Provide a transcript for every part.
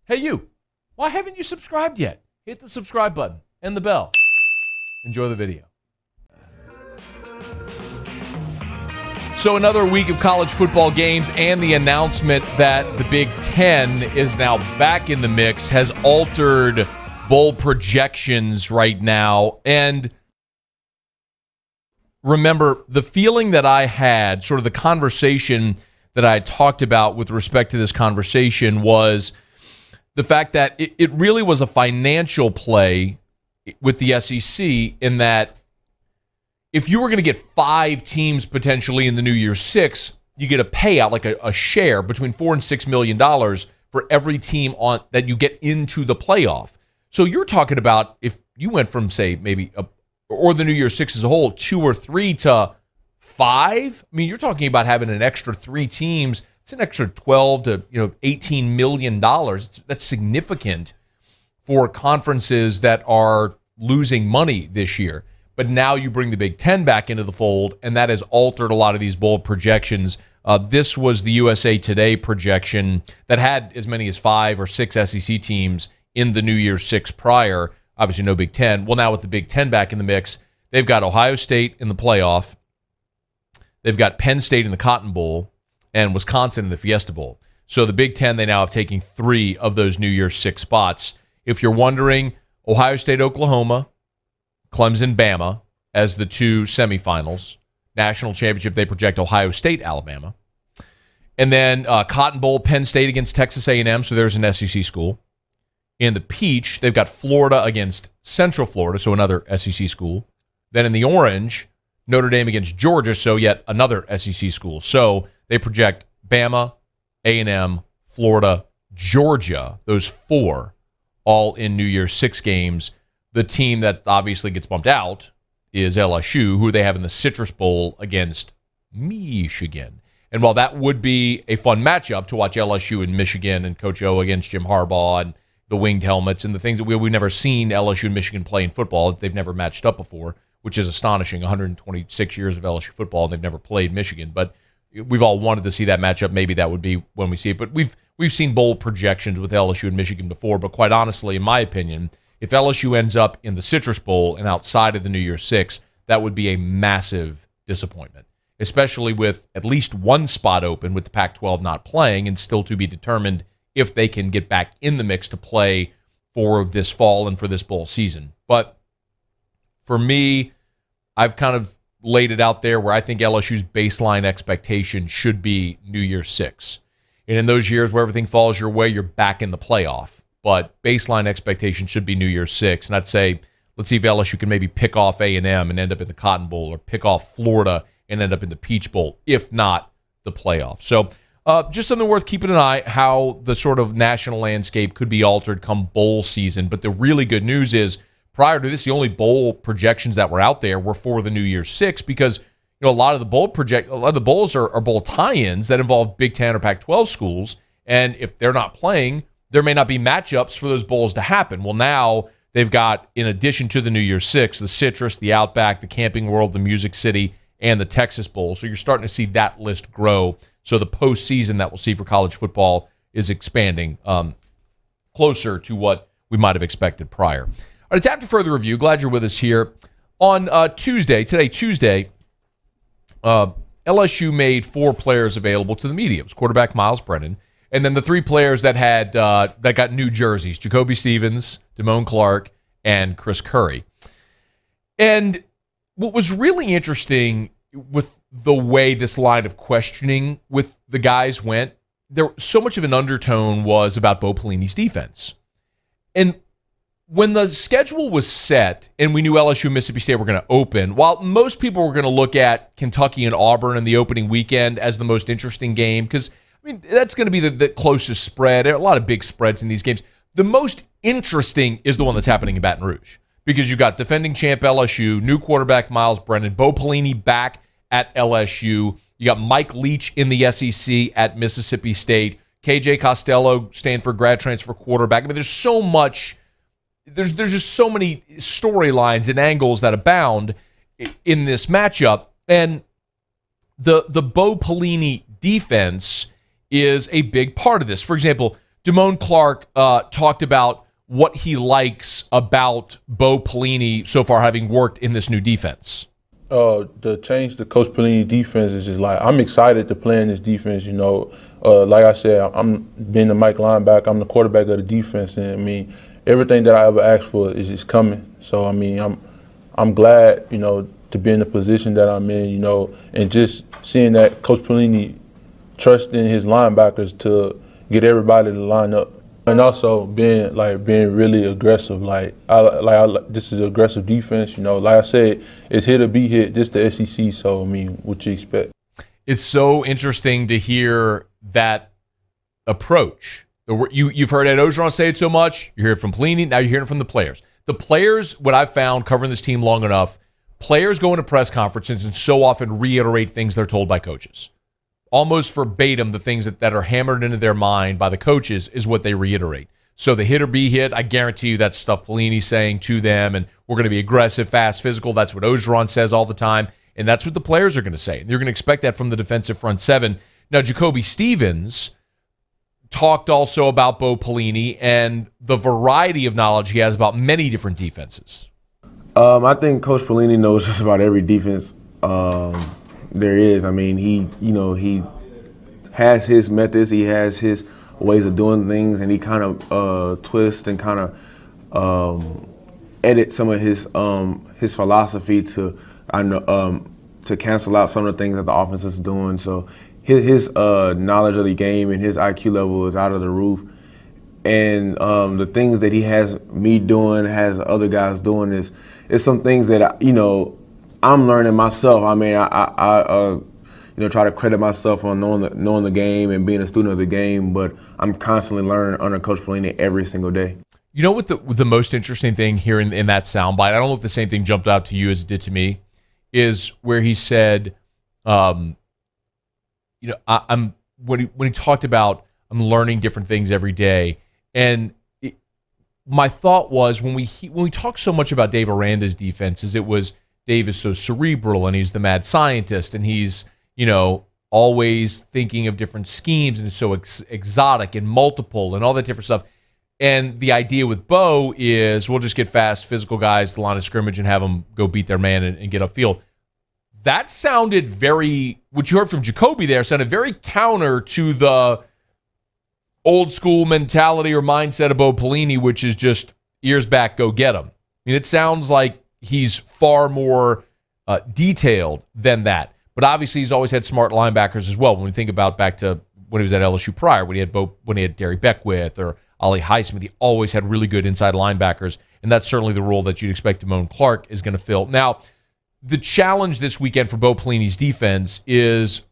Hey, you. Why haven't you subscribed yet? Hit the subscribe button and the bell. Enjoy the video. So another week of college football games, and the announcement that the Big Ten is now back in the mix has altered bowl projections right now. And remember, the feeling that I had, sort of the conversation that I had talked about with respect to this conversation, was the fact that it really was a financial play with the SEC, in that if you were going to get 5 teams potentially in the New Year's Six, you get a payout, like a share between $4 and $6 million for every team on that you get into the playoff. So you're talking about, if you went from, say, maybe or the New Year's Six as a whole, 2 or 3 to 5. I mean, you're talking about having an extra 3 teams. It's an extra $12 to $18 million. That's significant for conferences that are losing money this year. But now you bring the Big Ten back into the fold, and that has altered a lot of these bowl projections. This was the USA Today projection that had as many as 5 or 6 SEC teams in the New Year's Six prior. Obviously no Big Ten. Well, now with the Big Ten back in the mix, they've got Ohio State in the playoff. They've got Penn State in the Cotton Bowl and Wisconsin in the Fiesta Bowl. So the Big Ten, they now have taken 3 of those New Year's Six spots. If you're wondering, Ohio State, Oklahoma, Clemson, Bama as the 2 semifinals. National championship, they project Ohio State, Alabama. And then Cotton Bowl, Penn State against Texas A&M, so there's an SEC school. In the Peach, they've got Florida against Central Florida, so another SEC school. Then in the Orange, Notre Dame against Georgia, so yet another SEC school. So they project Bama, A&M, Florida, Georgia, those 4, all in New Year's Six games. The team that obviously gets bumped out is LSU, who they have in the Citrus Bowl against Michigan. And while that would be a fun matchup to watch LSU and Michigan and Coach O against Jim Harbaugh and the winged helmets and the things that we've never seen LSU and Michigan play in football, they've never matched up before, which is astonishing. 126 years of LSU football, and they've never played Michigan. But we've all wanted to see that matchup. Maybe that would be when we see it. But we've seen bowl projections with LSU and Michigan before. But quite honestly, in my opinion, if LSU ends up in the Citrus Bowl and outside of the New Year's Six, that would be a massive disappointment, especially with at least one spot open with the Pac-12 not playing and still to be determined if they can get back in the mix to play for this fall and for this bowl season. But for me, I've kind of laid it out there where I think LSU's baseline expectation should be New Year's Six. And in those years where everything falls your way, you're back in the playoff. But baseline expectation should be New Year's Six. And I'd say, let's see if LSU can maybe pick off A&M and end up in the Cotton Bowl, or pick off Florida and end up in the Peach Bowl, if not the playoff. So just something worth keeping an eye, how the sort of national landscape could be altered come bowl season. But the really good news is, prior to this, the only bowl projections that were out there were for the New Year's Six, because a lot of the bowls are bowl tie-ins that involve Big Ten or Pac-12 schools, and if they're not playing, there may not be matchups for those bowls to happen. Well, now they've got, in addition to the New Year's Six, the Citrus, the Outback, the Camping World, the Music City, and the Texas Bowl. So you're starting to see that list grow. So the postseason that we'll see for college football is expanding closer to what we might have expected prior. All right, it's after further review. Glad you're with us here. On Tuesday, LSU made 4 players available to the media. It was quarterback Miles Brennan, and then the 3 players that had that got new jerseys: Jacoby Stevens, Damone Clark, and Chris Curry. And what was really interesting with the way this line of questioning with the guys went, there so much of an undertone was about Bo Pelini's defense. And when the schedule was set and we knew LSU and Mississippi State were going to open, while most people were going to look at Kentucky and Auburn in the opening weekend as the most interesting game, because that's going to be the closest spread. There are a lot of big spreads in these games. The most interesting is the one that's happening in Baton Rouge, because you got defending champ LSU, new quarterback Miles Brennan, Bo Pelini back at LSU. You got Mike Leach in the SEC at Mississippi State, KJ Costello, Stanford grad transfer quarterback. there's so much. There's just so many storylines and angles that abound in this matchup. And the Bo Pelini defense is a big part of this. For example, Damone Clark talked about what he likes about Bo Pelini so far, having worked in this new defense. The change to Coach Pelini defense is just like, I'm excited to play in this defense. Like I said, I'm being the Mike linebacker. I'm the quarterback of the defense, and I mean, everything that I ever asked for is coming. So I mean, I'm glad, to be in the position that I'm in, and just seeing that Coach Pelini trusting his linebackers to get everybody to line up. And also being really aggressive. This is aggressive defense. Like I said, it's hit or be hit. This the SEC, so I mean, what you expect? It's so interesting to hear that approach. You've heard Ed Ogeron say it so much. You hear it from Pelini. Now you're hearing it from the players. The players, what I've found covering this team long enough, players go into press conferences and so often reiterate things they're told by coaches. Almost verbatim, the things that are hammered into their mind by the coaches is what they reiterate. So the hit or be hit, I guarantee you that's stuff Pelini's saying to them, and we're going to be aggressive, fast, physical. That's what Ogeron says all the time, and that's what the players are going to say. You're going to expect that from the defensive front seven. Now, Jacoby Stevens talked also about Bo Pelini and the variety of knowledge he has about many different defenses. I think Coach Pelini knows just about every defense there is. I mean, he has his methods, he has his ways of doing things, and he kind of twists and kind of edit some of his philosophy to cancel out some of the things that the offense is doing. So his knowledge of the game and his IQ level is out of the roof. And the things that he has me doing, has other guys doing is some things that I'm learning myself. I mean, I try to credit myself on knowing the game and being a student of the game, but I'm constantly learning under Coach Pelini every single day. You know what the most interesting thing here in that soundbite, I don't know if the same thing jumped out to you as it did to me, is where he said, when he talked about I'm learning different things every day, and my thought was when we talk so much about Dave Aranda's defenses, it was Dave is so cerebral and he's the mad scientist and he's always thinking of different schemes and so exotic and multiple and all that different stuff. And the idea with Bo is we'll just get fast, physical guys to the line of scrimmage and have them go beat their man and get upfield. That sounded what you heard from Jacoby there sounded very counter to the old school mentality or mindset of Bo Pelini, which is just ears back, go get him. I mean, it sounds like he's far more detailed than that. But obviously, he's always had smart linebackers as well. When we think about back to when he was at LSU prior, when he had Derry Beckwith or Ollie Highsmith, he always had really good inside linebackers, and that's certainly the role that you'd expect Damone Clark is going to fill. Now, the challenge this weekend for Bo Pelini's defense is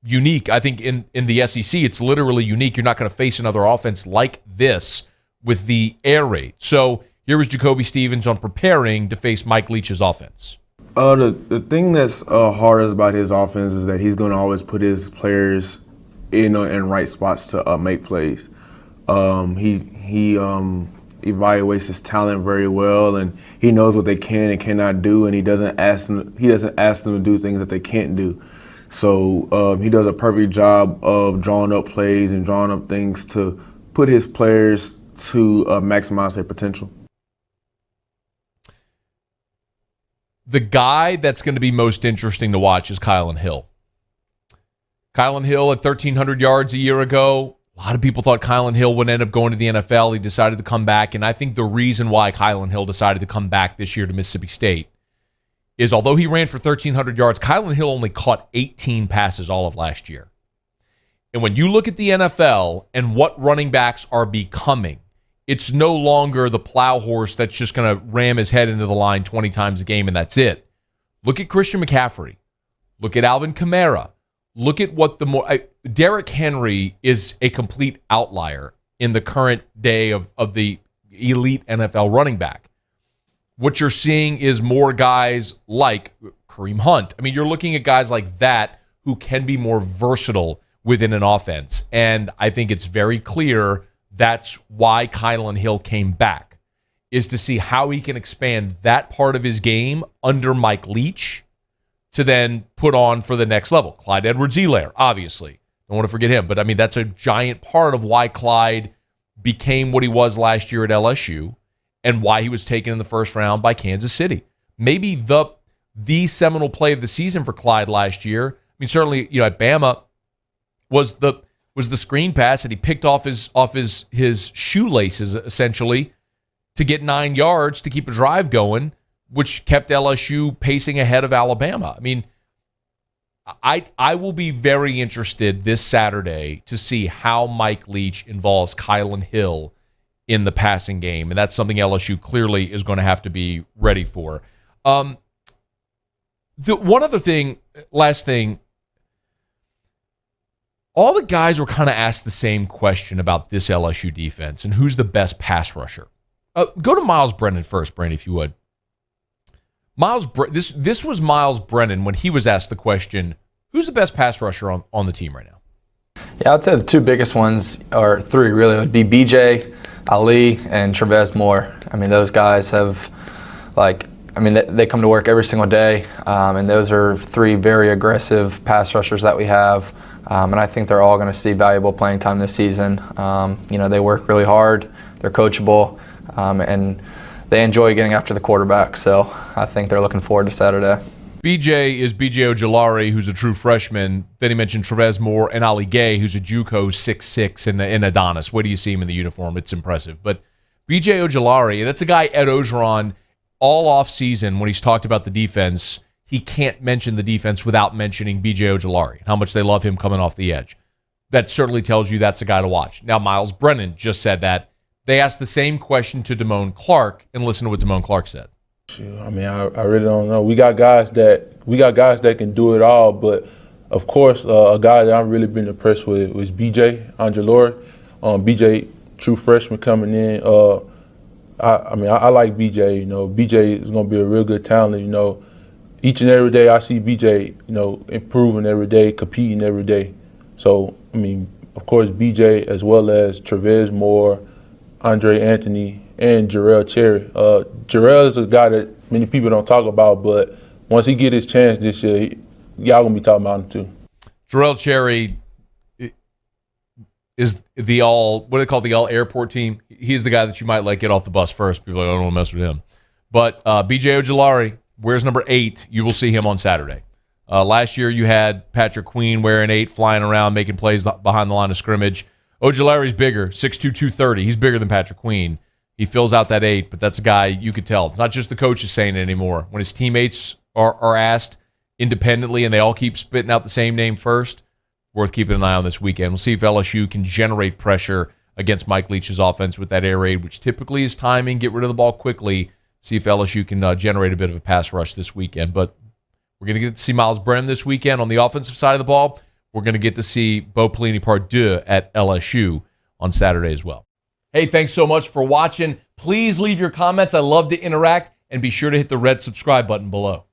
unique. I think in the SEC, it's literally unique. You're not going to face another offense like this with the air raid. So here was Jacoby Stevens on preparing to face Mike Leach's offense. The thing that's hardest about his offense is that he's going to always put his players in right spots to make plays. He evaluates his talent very well, and he knows what they can and cannot do, and he doesn't ask them to do things that they can't do. So he does a perfect job of drawing up plays and drawing up things to put his players to maximize their potential. The guy that's going to be most interesting to watch is Kylan Hill. Kylan Hill at 1,300 yards a year ago. A lot of people thought Kylan Hill would end up going to the NFL. He decided to come back, and I think the reason why Kylan Hill decided to come back this year to Mississippi State is although he ran for 1,300 yards, Kylan Hill only caught 18 passes all of last year. And when you look at the NFL and what running backs are becoming, it's no longer the plow horse that's just going to ram his head into the line 20 times a game and that's it. Look at Christian McCaffrey. Look at Alvin Kamara. Look at what Derrick Henry is a complete outlier in the current day of the elite NFL running back. What you're seeing is more guys like Kareem Hunt. I mean, you're looking at guys like that who can be more versatile within an offense. And I think it's very clear that's why Kylan Hill came back, is to see how he can expand that part of his game under Mike Leach to then put on for the next level. Clyde Edwards-Helaire, obviously. Don't want to forget him. But, I mean, that's a giant part of why Clyde became what he was last year at LSU and why he was taken in the first round by Kansas City. Maybe the seminal play of the season for Clyde last year. I mean, certainly, at Bama was the screen pass that he picked off his shoelaces essentially to get 9 yards to keep a drive going, which kept LSU pacing ahead of Alabama. I mean, I will be very interested this Saturday to see how Mike Leach involves Kylan Hill in the passing game, and that's something LSU clearly is going to have to be ready for. The one other thing, last thing, all the guys were kind of asked the same question about this LSU defense and who's the best pass rusher. Go to Miles Brennan first, Brandon, if you would. This was Miles Brennan when he was asked the question, who's the best pass rusher on the team right now? Yeah, I'd say the two biggest ones, or three really, would be BJ, Ali, and Trevez Moore. I mean, those guys have, they come to work every single day, and those are three very aggressive pass rushers that we have, and I think they're all going to see valuable playing time this season. They work really hard, they're coachable, and they enjoy getting after the quarterback, so I think they're looking forward to Saturday. BJ is BJ Ojolari, who's a true freshman. Then he mentioned Trevez Moore and Ali Gay, who's a JUCO 6'6" in Adonis. Wait till you see him in the uniform. It's impressive. But BJ Ojolari, that's a guy Ed Ogeron all off season when he's talked about the defense. He can't mention the defense without mentioning BJ Ojolari, how much they love him coming off the edge. That certainly tells you that's a guy to watch. Now, Miles Brennan just said that. They asked the same question to Damone Clark, and listen to what Damone Clark said. I mean, I really don't know. We got guys that can do it all, but of course, a guy that I've really been impressed with was BJ Ojolari. BJ, true freshman coming in. I like BJ. BJ is going to be a real good talent. Each and every day I see BJ, improving every day, competing every day. So, I mean, of course, BJ as well as Trevez Moore, Andre Anthony, and Jarrell Cherry. Jarrell is a guy that many people don't talk about, but once he get his chance this year, y'all gonna be talking about him too. Jarrell Cherry is the all airport team. He's the guy that you might get off the bus first. People are like, I don't want to mess with him. But BJ Ojolari wears number 8. You will see him on Saturday. Last year you had Patrick Queen wearing 8, flying around, making plays behind the line of scrimmage. Ojolari's bigger, 6'2", 230. He's bigger than Patrick Queen. He fills out that 8, but that's a guy you could tell. It's not just the coaches saying it anymore. When his teammates are asked independently and they all keep spitting out the same name first, worth keeping an eye on this weekend. We'll see if LSU can generate pressure against Mike Leach's offense with that air raid, which typically is timing, get rid of the ball quickly. See if LSU can generate a bit of a pass rush this weekend. But we're going to get to see Miles Brennan this weekend on the offensive side of the ball. We're going to get to see Bo Pelini Part 2 at LSU on Saturday as well. Hey, thanks so much for watching. Please leave your comments. I love to interact, and be sure to hit the red subscribe button below.